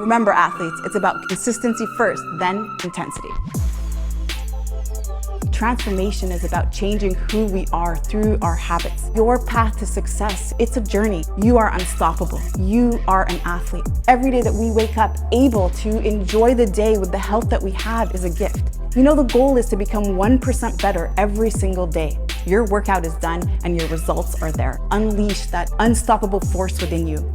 Remember, athletes, it's about consistency first, then intensity. Transformation is about changing who we are through our habits. Your path to success, it's a journey. You are unstoppable. You are an athlete. Every day that we wake up able to enjoy the day with the health that we have is a gift. You know, the goal is to become 1% better every single day. Your workout is done and your results are there. Unleash that unstoppable force within you.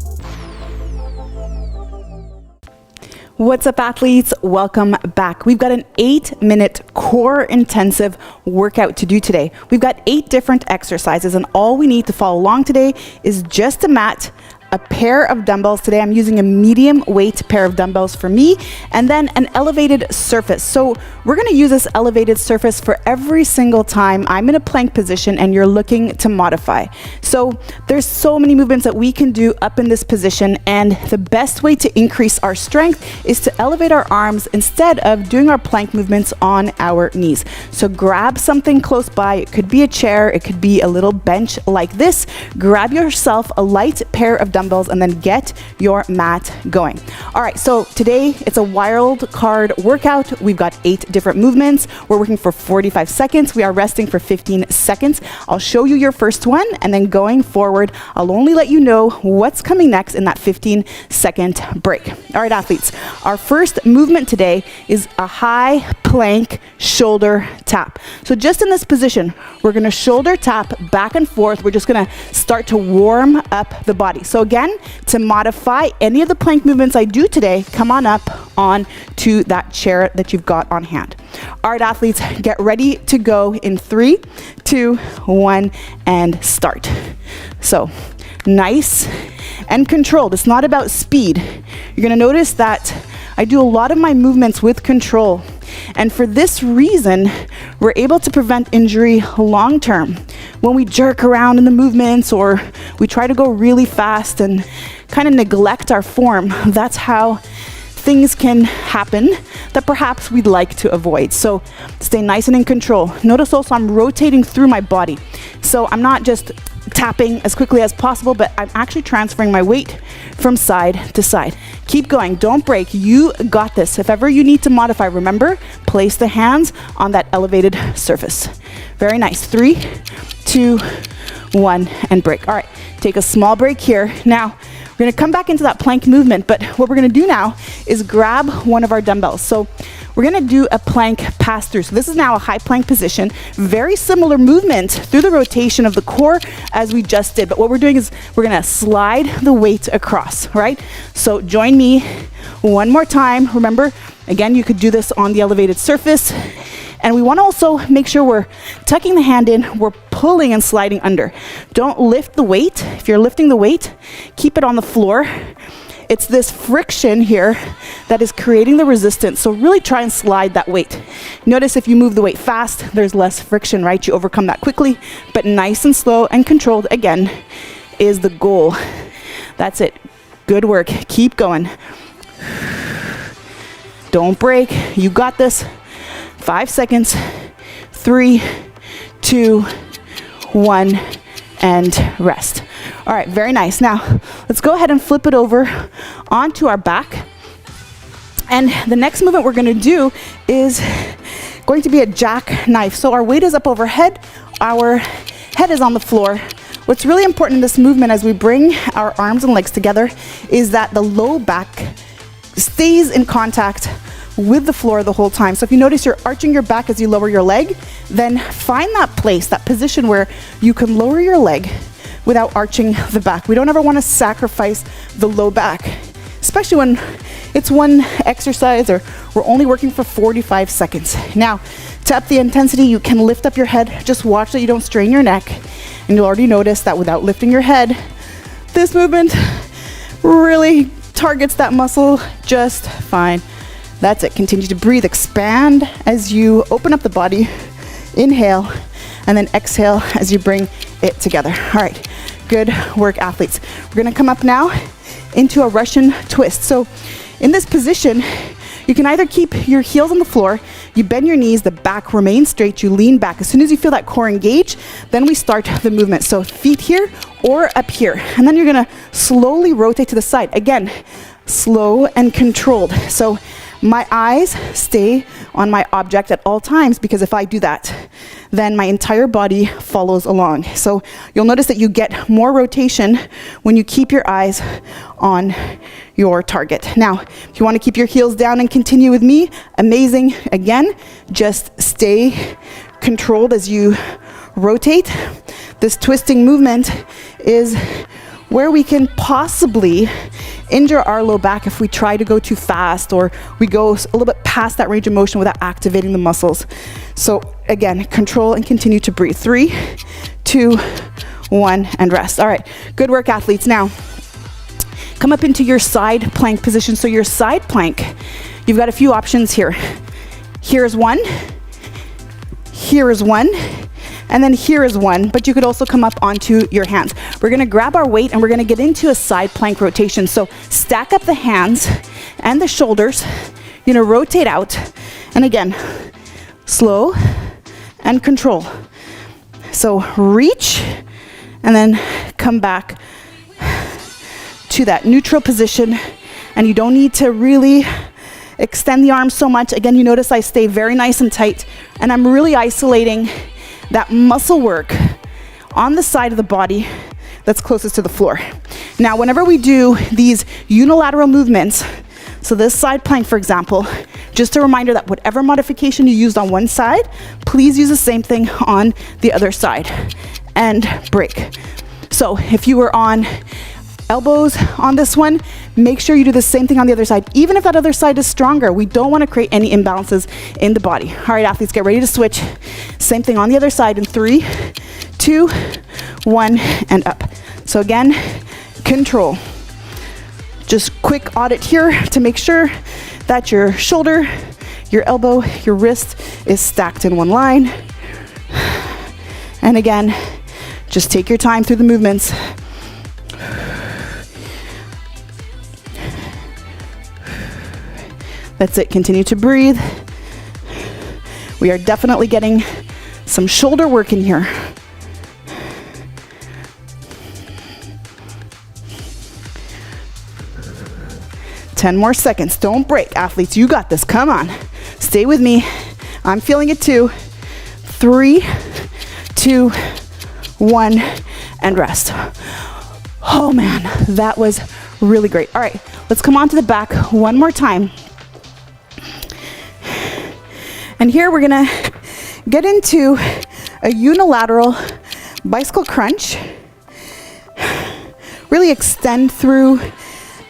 What's up, athletes? Welcome back. We've got an 8-minute core intensive workout to do today. We've got 8 different exercises, and all we need to follow along today is just a mat, a pair of dumbbells. Today I'm using a medium weight pair of dumbbells for me, and then an elevated surface. So we're gonna use this elevated surface for every single time I'm in a plank position and you're looking to modify. So there's so many movements that we can do up in this position, and the best way to increase our strength is to elevate our arms instead of doing our plank movements on our knees. So grab something close by. It could be a chair, it could be a little bench like this. Grab yourself a light pair of dumbbells and then get your mat going. All right, so today it's a wild card workout. We've got 8 different movements. We're working for 45 seconds. We are resting for 15 seconds. I'll show you your first one, and then going forward, I'll only let you know what's coming next in that 15-second break. All right, athletes, our first movement today is a high plank shoulder tap. So just in this position, we're gonna shoulder tap back and forth. We're just gonna start to warm up the body. So again, to modify any of the plank movements I do today, come on up on to that chair that you've got on hand. All right, athletes, get ready to go in 3, 2, 1, and start. So nice and controlled. It's not about speed. You're gonna notice that I do a lot of my movements with control. And for this reason, we're able to prevent injury long term. When we jerk around in the movements or we try to go really fast and kind of neglect our form, that's how things can happen that perhaps we'd like to avoid. So stay nice and in control. Notice also I'm rotating through my body. So I'm not just tapping as quickly as possible, but I'm actually transferring my weight from side to side. Keep going, don't break, you got this. If ever you need to modify, remember, place the hands on that elevated surface. Very nice, 3, 2, 1, and break. All right, take a small break here. Now, we're gonna come back into that plank movement, but what we're gonna do now is grab one of our dumbbells. So we're gonna do a plank pass through. So this is now a high plank position, very similar movement through the rotation of the core as we just did. But what we're doing is we're gonna slide the weight across, right? So join me one more time. Remember, again, you could do this on the elevated surface. And we wanna also make sure we're tucking the hand in, we're pulling and sliding under. Don't lift the weight. If you're lifting the weight, keep it on the floor. It's this friction here that is creating the resistance. So really try and slide that weight. Notice if you move the weight fast, there's less friction, right? You overcome that quickly, but nice and slow and controlled, again, is the goal. That's it. Good work. Keep going. Don't break. You got this. 5 seconds. 3, 2, 1, and rest. All right, very nice. Now, let's go ahead and flip it over onto our back. And the next movement we're gonna do is going to be a jackknife. So our weight is up overhead, our head is on the floor. What's really important in this movement as we bring our arms and legs together is that the low back stays in contact with the floor the whole time. So if you notice you're arching your back as you lower your leg, then find that place, that position where you can lower your leg without arching the back. We don't ever want to sacrifice the low back, especially when it's one exercise or we're only working for 45 seconds. Now, to up the intensity, you can lift up your head. Just watch that you don't strain your neck. And you'll already notice that without lifting your head, this movement really targets that muscle just fine. That's it. Continue to breathe. Expand as you open up the body. Inhale, and then exhale as you bring it together. All right, good work, athletes. We're gonna come up now into a Russian twist. So in this position, you can either keep your heels on the floor, you bend your knees, the back remains straight, you lean back. As soon as you feel that core engage, then we start the movement. So feet here or up here. And then you're gonna slowly rotate to the side. Again, slow and controlled. So my eyes stay on my object at all times, because if I do that, then my entire body follows along. So you'll notice that you get more rotation when you keep your eyes on your target. Now, if you want to keep your heels down and continue with me, amazing. Again, just stay controlled as you rotate. This twisting movement is where we can possibly injure our low back if we try to go too fast, or we go a little bit past that range of motion without activating the muscles. So again, control and continue to breathe. 3, 2, 1, and rest. All right, good work, athletes. Now, come up into your side plank position. So your side plank, you've got a few options here. Here is one, here is one, and then here is one, but you could also come up onto your hands. We're gonna grab our weight and we're gonna get into a side plank rotation. So stack up the hands and the shoulders. You're gonna rotate out, and again, slow and control. So reach, and then come back to that neutral position, and you don't need to really extend the arms so much. Again, you notice I stay very nice and tight, and I'm really isolating that muscle work on the side of the body that's closest to the floor. Now, whenever we do these unilateral movements, so this side plank, for example, just a reminder that whatever modification you used on one side, please use the same thing on the other side, and break. So if you were on elbows on this one, make sure you do the same thing on the other side, even if that other side is stronger. We don't want to create any imbalances in the body. All right, athletes, get ready to switch. Same thing on the other side in 3, 2, 1, and up. So again, control. Just quick audit here to make sure that your shoulder, your elbow, your wrist is stacked in one line. And again, just take your time through the movements. That's it, continue to breathe. We are definitely getting some shoulder work in here. Ten more seconds, don't break. Athletes, you got this, come on. Stay with me, I'm feeling it too. 3, 2, 1, and rest. Oh man, that was really great. All right, let's come on to the back one more time. And here we're gonna get into a unilateral bicycle crunch. Really extend through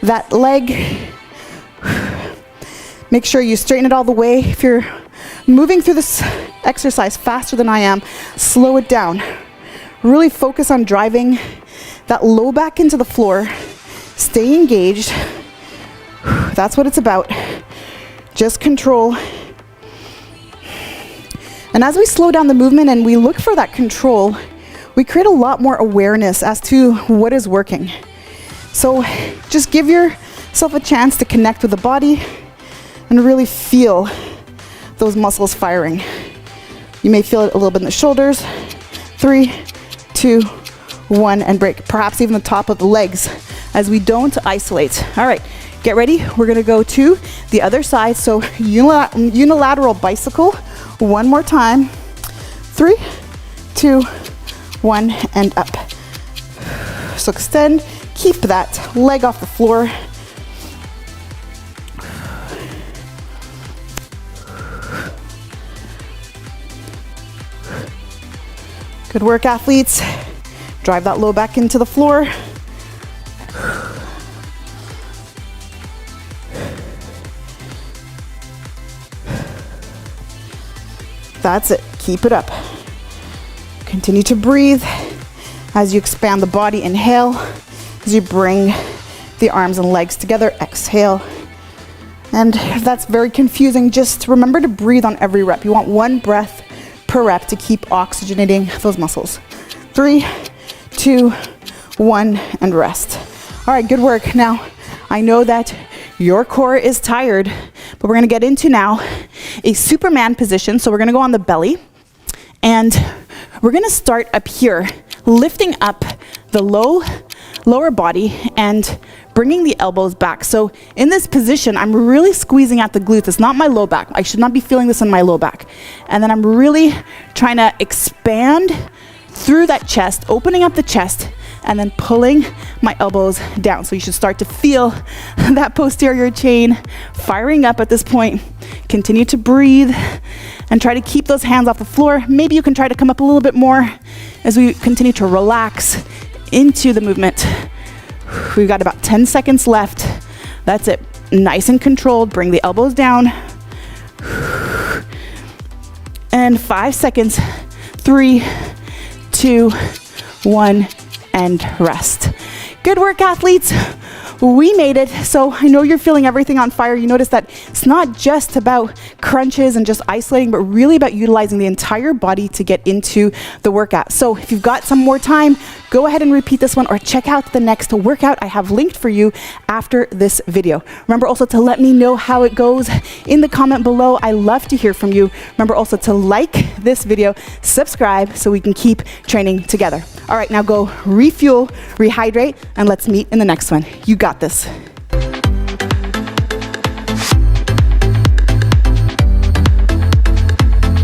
that leg. Make sure you straighten it all the way. If you're moving through this exercise faster than I am, slow it down. Really focus on driving that low back into the floor. Stay engaged. That's what it's about. Just control. And as we slow down the movement and we look for that control, we create a lot more awareness as to what is working. So just give yourself a chance to connect with the body and really feel those muscles firing. You may feel it a little bit in the shoulders. 3, 2, 1, and break. Perhaps even the top of the legs as we don't isolate. All right, get ready. We're gonna go to the other side. So unilateral bicycle. One more time. 3, 2, 1, and up. So extend, keep that leg off the floor. Good work, athletes. Drive that low back into the floor. That's it, keep it up. Continue to breathe as you expand the body. Inhale, as you bring the arms and legs together, exhale. And if that's very confusing, just remember to breathe on every rep. You want one breath per rep to keep oxygenating those muscles. 3, 2, 1, and rest. All right, good work. Now, I know that your core is tired, but we're gonna get into now a Superman position. So we're gonna go on the belly, and we're gonna start up here, lifting up the lower body and bringing the elbows back. So in this position, I'm really squeezing at the glutes. It's not my low back. I should not be feeling this in my low back. And then I'm really trying to expand through that chest, opening up the chest, and then pulling my elbows down. So you should start to feel that posterior chain firing up at this point. Continue to breathe and try to keep those hands off the floor. Maybe you can try to come up a little bit more as we continue to relax into the movement. We've got about 10 seconds left. That's it. Nice and controlled. Bring the elbows down. And 5 seconds. 3, 2, 1, and rest. Good work, athletes. We made it. So I know you're feeling everything on fire. You notice that it's not just about crunches and just isolating, but really about utilizing the entire body to get into the workout. So if you've got some more time, go ahead and repeat this one or check out the next workout I have linked for you after this video. Remember also to let me know how it goes in the comment below. I love to hear from you. Remember also to like this video, subscribe so we can keep training together. All right, now go refuel, rehydrate, and let's meet in the next one. You got this.